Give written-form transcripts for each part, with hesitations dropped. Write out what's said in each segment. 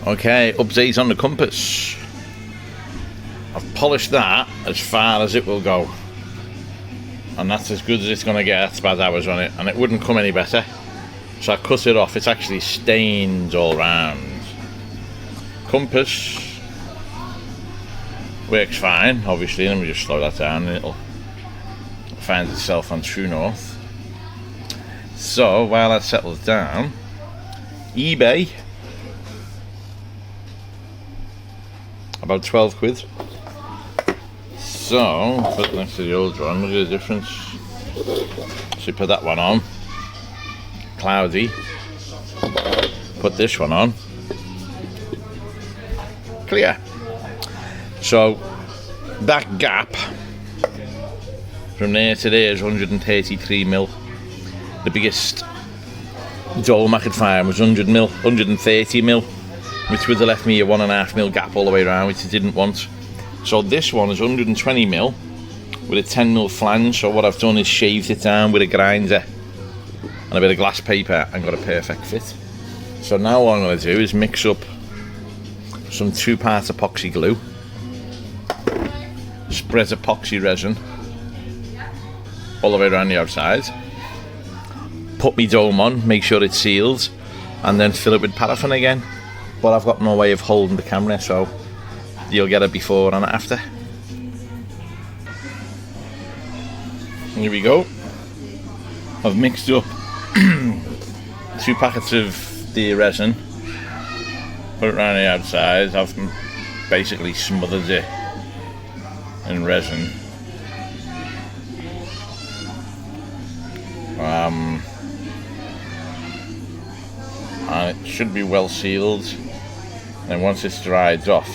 Okay, update on the compass. I've polished that as far as it will go. And that's as good as it's going to get. That's bad hours on it. And it wouldn't come any better. So I cut it off. It's actually stained all round. Compass works fine, obviously. Let me just slow that down and it'll find itself on true north. So while that settles down, eBay, about 12 quid. So put it next to the old one, look at the difference. So put that one on, cloudy. Put this one on, clear. So that gap from there to there is 133 mil. The biggest dome I could find was 100 mil, 130 mil, which would have left me a 1.5 mil gap all the way around, which I didn't want. So this one is 120 mil with a 10 mil flange. So what I've done is shaved it down with a grinder and a bit of glass paper and got a perfect fit. So now what I'm going to do is mix up some 2 parts epoxy glue, spread epoxy resin all the way around the outside, put my dome on, make sure it's sealed, and then fill it with paraffin again. But I've got no way of holding the camera, so you'll get it before and after. Here we go. I've mixed up 2 packets of the resin, put it around the outside. I've basically smothered it in resin. And it should be well sealed. And once it's dried off,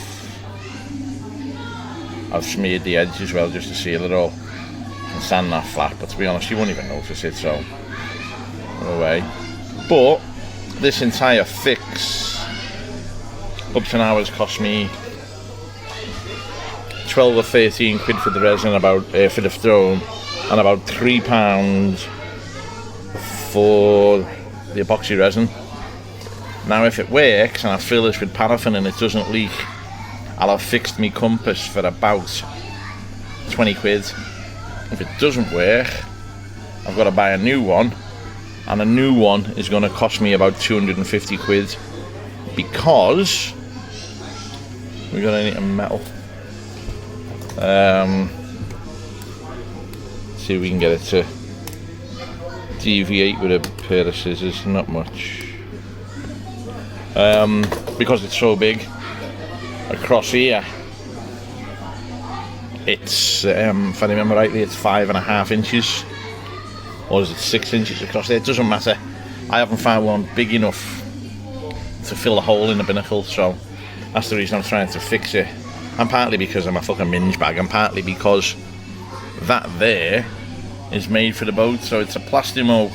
I've smeared the edge as well just to seal it all and sand that flat, but to be honest you won't even notice it, so no way. But this entire fix up to now has cost me 12 or 13 quid for the resin, about for the dome, and about £3 for the epoxy resin. Now if it works and I fill this with paraffin and it doesn't leak, I'll have fixed my compass for about 20 quid. If it doesn't work, I've got to buy a new one, and a new one is going to cost me about 250 quid because we're going to need a metal. See if we can get it to deviate with a pair of scissors. Not much, because it's so big. Across here it's if I remember rightly, it's 5.5 inches, or is it 6 inches across there? It doesn't matter. I haven't found one big enough to fill a hole in the binnacle, so that's the reason I'm trying to fix it. And partly because I'm a fucking minge bag, and partly because that there is made for the boat. So it's a Plastimo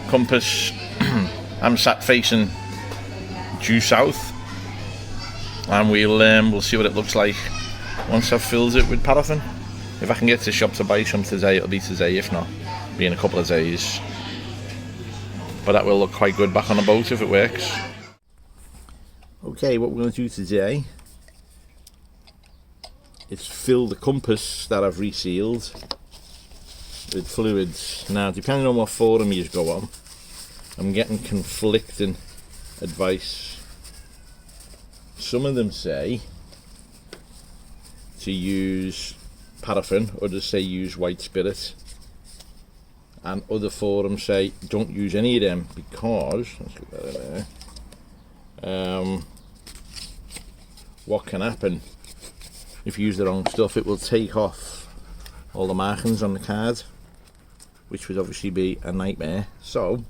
compass. I'm sat facing due south, and we'll see what it looks like once I've filled it with paraffin. If I can get to the shop to buy some today, it'll be today. If not, it'll be in a couple of days. But that will look quite good back on the boat if it works. Okay, what we're going to do today is fill the compass that I've resealed with fluids. Now, depending on what forum you go on, I'm getting conflicting advice. Some of them say to use paraffin, others say use white spirit, and other forums say don't use any of them because, let's get that in there, what can happen if you use the wrong stuff? It will take off all the markings on the card, which would obviously be a nightmare. So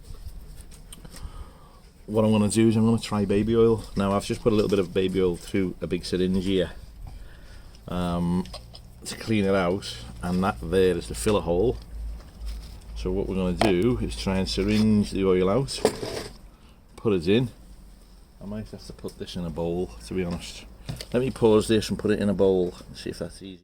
what I'm going to do is I'm going to try baby oil. Now I've just put a little bit of baby oil through a big syringe here to clean it out, and that there is the filler hole. So what we're going to do is try and syringe the oil out, put it in. I might have to put this in a bowl, to be honest. Let me pause this and put it in a bowl and see if that's easy.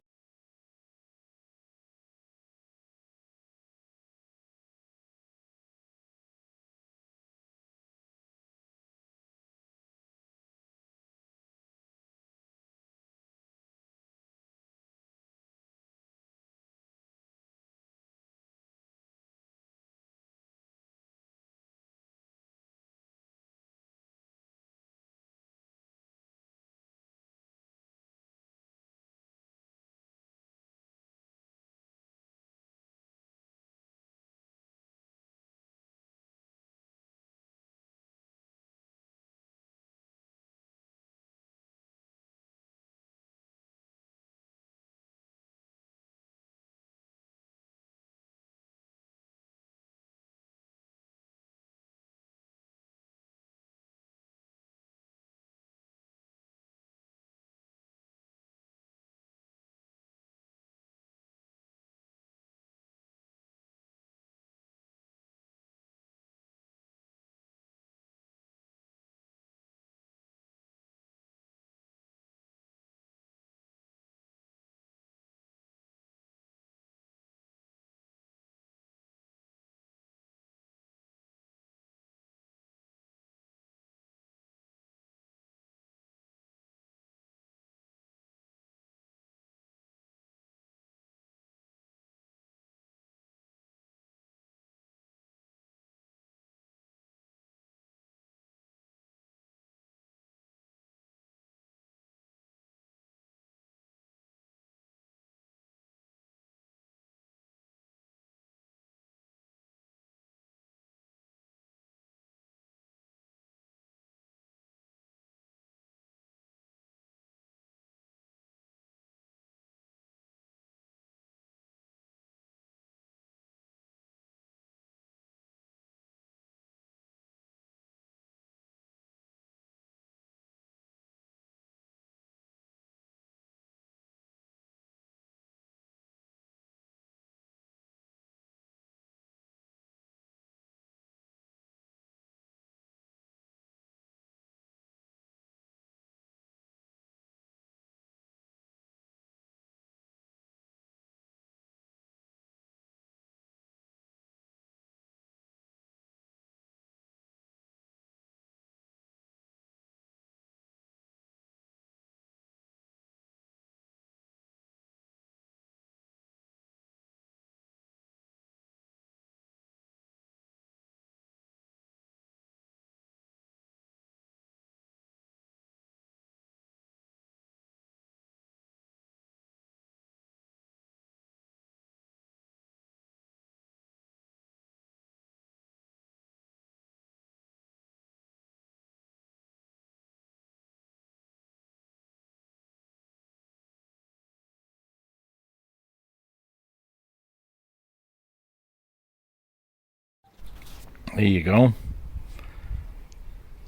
There you go.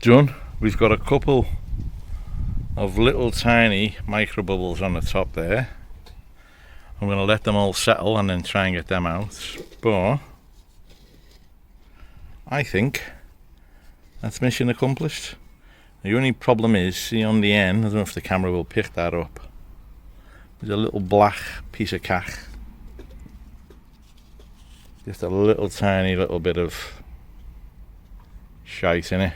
Done. We've got a couple of little tiny micro bubbles on the top there. I'm going to let them all settle and then try and get them out. But I think that's mission accomplished. The only problem is, see on the end, I don't know if the camera will pick that up, there's a little black piece of cack. Just a little tiny little bit of shite in it.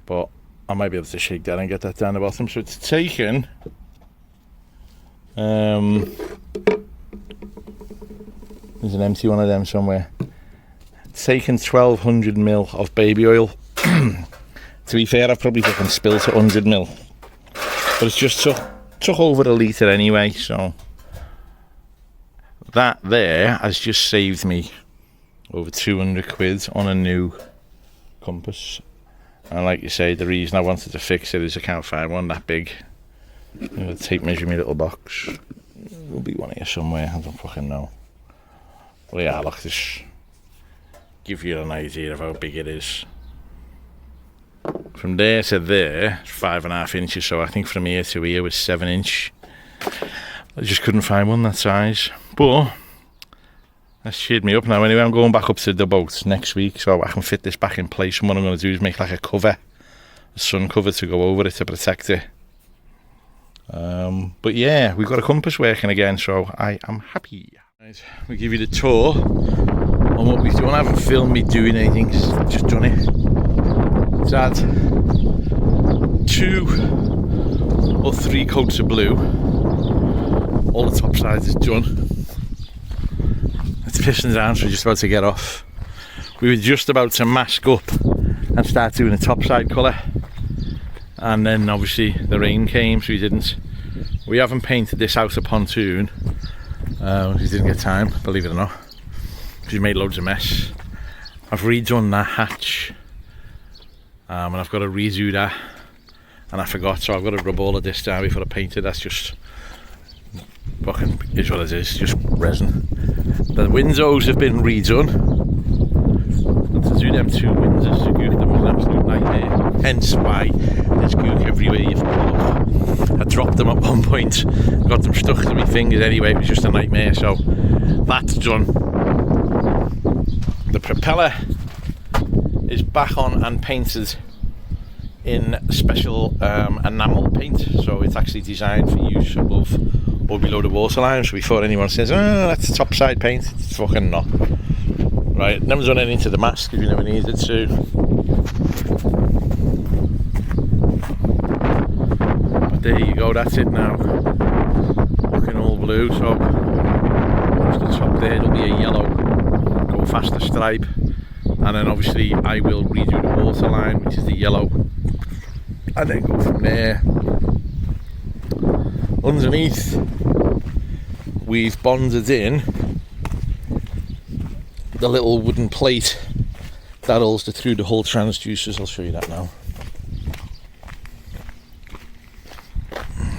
But I might be able to shake that and get that down the bottom. So it's taken there's an empty one of them somewhere. It's taken 1200 ml of baby oil. To be fair, I've probably fucking spilt 100 ml, but it's just took over a litre anyway, so that there has just saved me over 200 quid on a new compass. And like you say, the reason I wanted to fix it is I can't find one that big. I'm going to tape measure my little box. There'll be one here somewhere, I don't fucking know. Well, yeah, look, this give you an idea of how big it is. From there to there, it's 5.5 inches, so I think from here to here was 7 inch. I just couldn't find one that size. But that's cheered me up now. Anyway, I'm going back up to the boat next week, so I can fit this back in place. And what I'm going to do is make like a cover, a sun cover to go over it to protect it. But yeah, we've got a compass working again, so I am happy. Right, we'll give you the tour on what we've done. I haven't filmed me doing anything, just done it. It's had 2 or 3 coats of blue. All the top sides is done. It's pissing down, so we're just about to get off. We were just about to mask up and start doing a topside colour, and then obviously the rain came, so we didn't. We haven't painted this outer pontoon. We didn't get time, believe it or not, because we made loads of mess. I've redone that hatch, and I've got to redo that, and I forgot, so I've got to rub all of this down before I paint it. That's just fucking is what it is, just resin. The windows have been redone. To do them 2 windows, to gook them was an absolute nightmare. Hence why there's gook everywhere you look. I dropped them at one point, got them stuck to my fingers anyway, it was just a nightmare, so that's done. The propeller is back on and painted in special enamel paint, so it's actually designed for use above or below the waterline, so before anyone says, oh, that's topside paint, it's fucking not. Right, never done anything to the mast because we never needed to. But there you go, that's it now. Looking all blue, so just the top there, it'll be a yellow go faster stripe. And then obviously I will redo the waterline, which is the yellow. And then go from there. Underneath, we've bonded in the little wooden plate that holds through the whole transducers. I'll show you that now.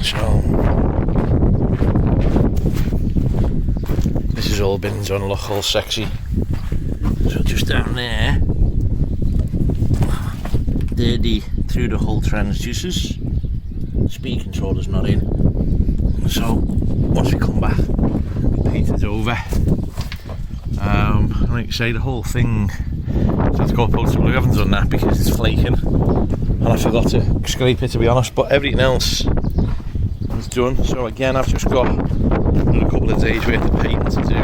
So this has all been done, look, all sexy. So just down there, through the whole transducers. Speed controller's not in, so once we come back, we paint it over. Like I say, the whole thing, so it's got post blue. I haven't done that because it's flaking, and I forgot to scrape it, to be honest. But everything else is done. So again, I've just got another couple of days worth of painting to do.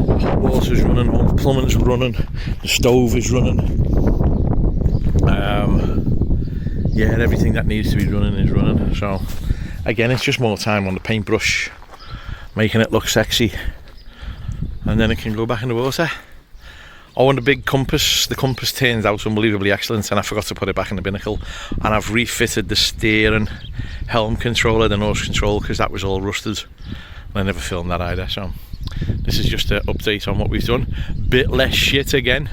The hot water's running, all the plumbing's running, the stove is running. Yeah, everything that needs to be running is running. So again, it's just more time on the paintbrush, making it look sexy, and then it can go back in the water. Oh, and the big compass, the compass turned out unbelievably excellent, and I forgot to put it back in the binnacle. And I've refitted the steering helm controller, the nose control, because that was all rusted, and I never filmed that either. So this is just an update on what we've done. Bit less shit again.